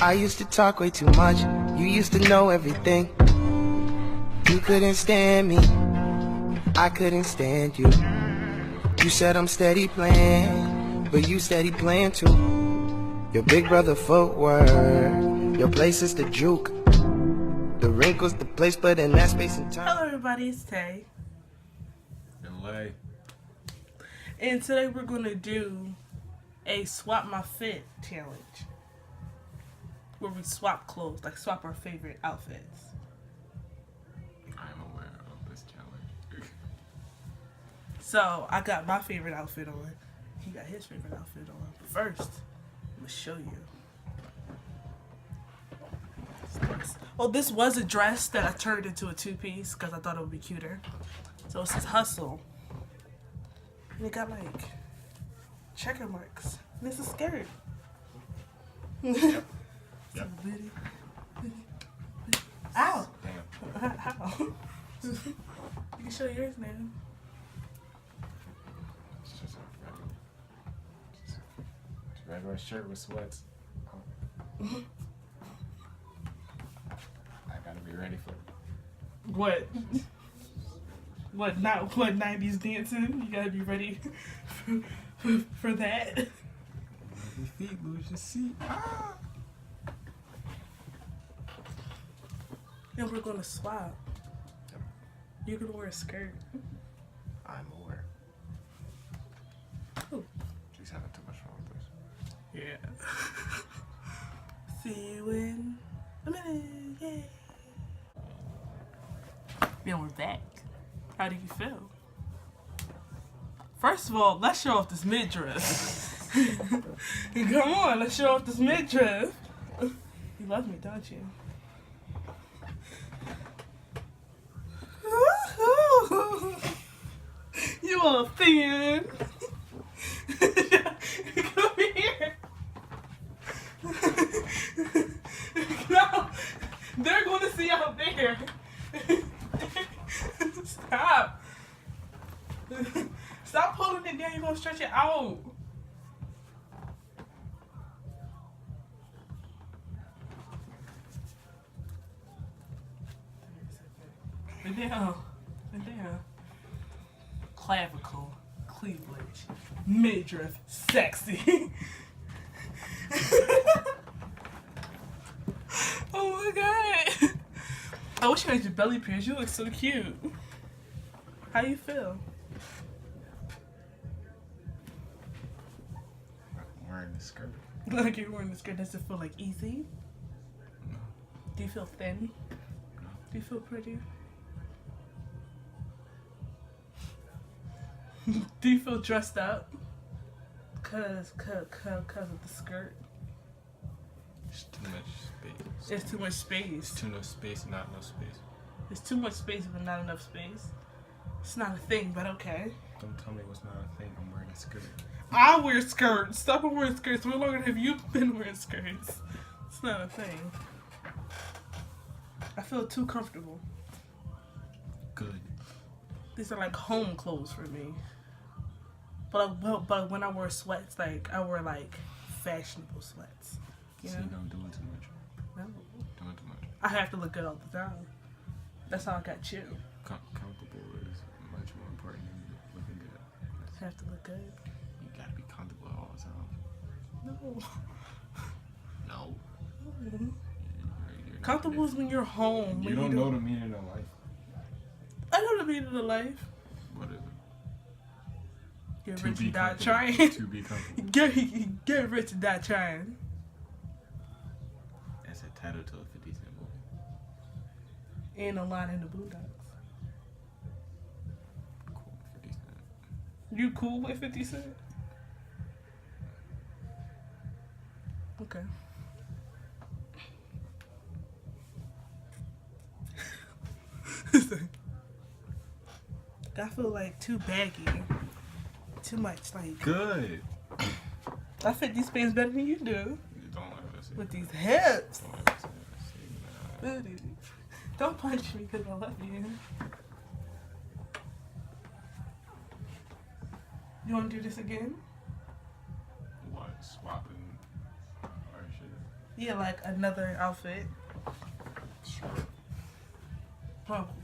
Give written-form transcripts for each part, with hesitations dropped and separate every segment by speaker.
Speaker 1: I used to talk way too much. You used to know everything. You couldn't stand me. I couldn't stand you. You said I'm steady playing, but you steady playing too. Your big brother footwork, your place is the juke. The wrinkles, the place, but in that space and time.
Speaker 2: Hello everybody, it's Tay.
Speaker 3: And Lay.
Speaker 2: And today we're going to do a swap my fit challenge. Where we swap clothes, like swap our favorite outfits.
Speaker 3: I'm aware of this challenge.
Speaker 2: So I got my favorite outfit on. He got his favorite outfit on. But first, I'm going to show you. Well, this was a dress that I turned into a two-piece because I thought it would be cuter. So it says Hustle. And it got like checker marks. And it's a skirt.
Speaker 3: Yep.
Speaker 2: So bitty. Ow!
Speaker 3: Damn.
Speaker 2: Ow. You can show yours now.
Speaker 3: It's just a regular shirt with sweats. Oh. I gotta be ready for it.
Speaker 2: What? What 90s dancing? You gotta be ready for that.
Speaker 3: Your feet lose your seat. Ah!
Speaker 2: And we're gonna swap.
Speaker 3: Yep.
Speaker 2: You're gonna wear a skirt.
Speaker 3: I'm aware.
Speaker 2: Ooh.
Speaker 3: She's having too much fun with this.
Speaker 2: Yeah. See you in a minute. Yay. And we're back. How do you feel? First of all, let's show off this midriff. Come on, let's show off this midriff. You love me, don't you? You a fan. Come here. No, they're going to see out there. Stop. Stop pulling it down. You're going to stretch it out. Lay down. Lay down. Clavicle, cleavage, midriff, sexy. Oh my god. I wish you had your belly pierced. You look so cute. How you feel?
Speaker 3: I'm wearing this skirt.
Speaker 2: Like you're wearing the skirt. Does it feel like easy?
Speaker 3: No.
Speaker 2: Do you feel thin?
Speaker 3: No.
Speaker 2: Do you feel pretty? Do you feel dressed up? Cause of the skirt.
Speaker 3: There's too much space.
Speaker 2: There's too much space.
Speaker 3: Too much space, not enough space.
Speaker 2: There's too much space but not enough space. It's not a thing, but okay.
Speaker 3: Don't tell me what's not a thing. I'm wearing a skirt.
Speaker 2: I wear skirts. Stop wearing skirts. How long have you been wearing skirts? It's not a thing. I feel too comfortable.
Speaker 3: Good.
Speaker 2: These are like home clothes for me. But when I wear sweats, like I wear like fashionable sweats. You know?
Speaker 3: See, no, I'm doing too much.
Speaker 2: No.
Speaker 3: Doing too much.
Speaker 2: I have to look good all the time. That's how I got you.
Speaker 3: Comfortable is much more important than looking good.
Speaker 2: I have to look good.
Speaker 3: You gotta be comfortable all the time.
Speaker 2: No.
Speaker 3: No. You're
Speaker 2: Comfortable is when you're home.
Speaker 3: You
Speaker 2: when
Speaker 3: don't know the meaning of life.
Speaker 2: I know the meaning of life.
Speaker 3: What is it?
Speaker 2: Get
Speaker 3: To
Speaker 2: rich
Speaker 3: be
Speaker 2: and die
Speaker 3: comfortable.
Speaker 2: trying.
Speaker 3: To be comfortable.
Speaker 2: Get rich and die trying.
Speaker 3: That's a title to a 50 Cent movie.
Speaker 2: And a line in the Boondocks.
Speaker 3: Cool, 50 Cent.
Speaker 2: You cool with 50 Cent? Okay. I feel like too baggy. Too much, like.
Speaker 3: Good.
Speaker 2: I fit these pants better than you do.
Speaker 3: You don't ever say
Speaker 2: With
Speaker 3: that.
Speaker 2: these hips.
Speaker 3: Don't ever say that.
Speaker 2: Buddy. Don't punch me because I love you. You want to do this again?
Speaker 3: What? Swapping our shit?
Speaker 2: Yeah, like another outfit.
Speaker 3: Sure.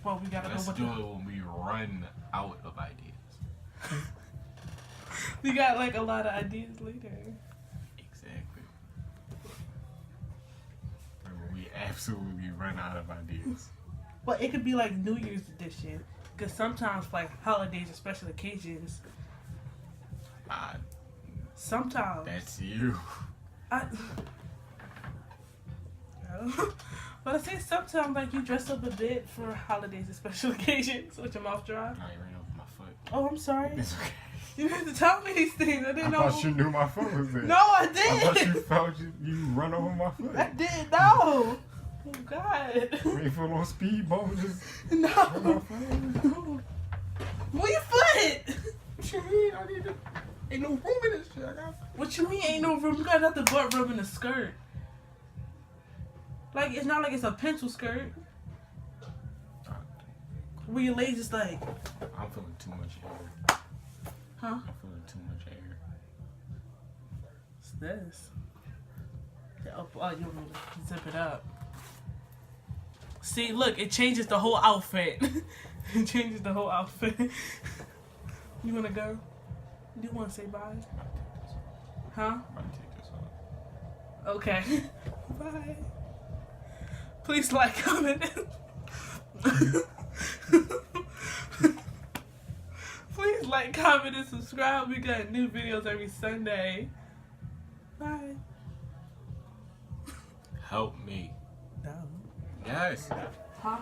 Speaker 2: Well, we gotta
Speaker 3: Let's
Speaker 2: go with
Speaker 3: do it when we run out of ideas.
Speaker 2: We got like a lot of ideas later.
Speaker 3: Exactly. Or when we absolutely run out of ideas.
Speaker 2: But it could be like New Year's edition. Because sometimes, like holidays or special occasions, sometimes.
Speaker 3: That's you.
Speaker 2: I, but I say sometimes, like you dress up a bit for holidays and special occasions with your mouth dry.
Speaker 3: I ran over my foot.
Speaker 2: Oh, I'm sorry.
Speaker 3: It's okay.
Speaker 2: You had to tell me these things. I didn't know.
Speaker 3: I thought you knew my foot was there.
Speaker 2: No, I
Speaker 3: I thought
Speaker 2: did.
Speaker 3: you felt you run over my foot.
Speaker 2: I did. No. Oh God.
Speaker 3: Wait for a little speed bump, just
Speaker 2: No.
Speaker 3: on my foot.
Speaker 2: Move your foot.
Speaker 3: What you mean? I need to. Ain't no room in this shit. I got.
Speaker 2: What you mean ain't no room? You got nothing but room in the skirt. Like it's not like it's a pencil skirt. Where your legs is like,
Speaker 3: I'm feeling too much air.
Speaker 2: huh?
Speaker 3: I'm feeling too much air.
Speaker 2: What's this? Oh, you want me to zip it up? See, look, it changes the whole outfit. It changes the whole outfit. You wanna go? Do you wanna say bye? Huh?
Speaker 3: I'm about to take this off.
Speaker 2: Okay. Bye. Please like, comment. Please like, comment, and subscribe. We got new videos every Sunday. Bye.
Speaker 3: Help me.
Speaker 2: No.
Speaker 3: Yes.
Speaker 2: Huh?